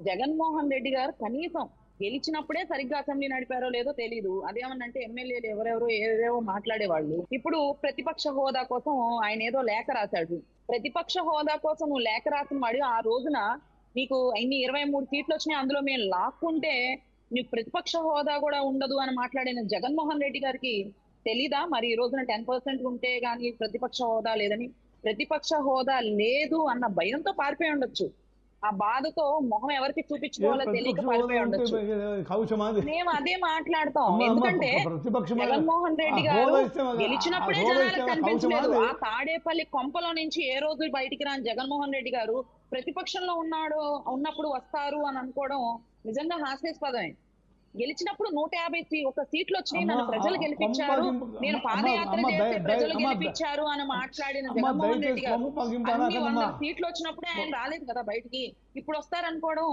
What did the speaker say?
జగన్మోహన్ రెడ్డి గారు కనీసం గెలిచినప్పుడే సరిగ్గా అసెంబ్లీ నడిపారో లేదో తెలీదు. అదేమన్నంటే ఎమ్మెల్యేలు ఎవరెవరో ఏవేవో మాట్లాడేవాళ్ళు. ఇప్పుడు ప్రతిపక్ష హోదా కోసం ఆయన ఏదో లేఖ రాశాడు. ప్రతిపక్ష హోదా కోసం నువ్వు లేఖ రాసిన వాడు ఆ రోజున నీకు ఇన్ని 23 సీట్లొచ్చినాయి. అందులో మేము లాక్కుంటే నీకు ప్రతిపక్ష హోదా కూడా ఉండదు అని మాట్లాడిన జగన్మోహన్ రెడ్డి గారికి తెలీదా? మరి ఈ రోజున 10% ఉంటే గాని ప్రతిపక్ష హోదా లేదని. ప్రతిపక్ష హోదా లేదు అన్న భయంతో పారిపోయి ఉండొచ్చు. ఆ బాధతో మొహం ఎవరికి ఏ చూపించుకోవాలో తెలియక ప్రతిపక్ష హోదా పారిపోయి ఉంటే ఉండొచ్చు. కౌశమా అది? మేము అదే మాట్లాడతాం. అమ్మ అమ్మ ఎందుకంటే ప్రతిపక్షం జగన్మోహన్ ఆ రెడ్డి గారు హోదా ఇస్తే ఆ గెలిచినప్పుడే హోదా ఇస్తే జనాలకు కౌశమా కనిపించలేదు. అది? ఆ తాడేపల్లి కొంపలో నుంచి ఏ రోజు బయటికి రాని జగన్మోహన్ రెడ్డి గారు ప్రతిపక్షంలో ఉన్నప్పుడు వస్తారు అని అనుకోవడం నిజంగా హాస్యాస్పదమే. గెలిచినప్పుడు 150 ఒక సీట్లు వచ్చినాయి. అమ్మ నన్ను ఆ ప్రజలు గెలిపించారు. కొంపగింపు నేను అమ్మ అమ్మ పాదయాత్ర అమ్మ చేస్తే ప్రజలు అమ్మ గెలిపించారు అని మాట్లాడిన అమ్మ జగన్మోహన్ రెడ్డి దయచేసి గారు కొంపగింపు అన్ని అనకండమ్మా. 100 సీట్లు వచ్చినప్పుడే ఆయన రాలేదు కదా బయటికి. ఇప్పుడు వస్తారనుకోవడం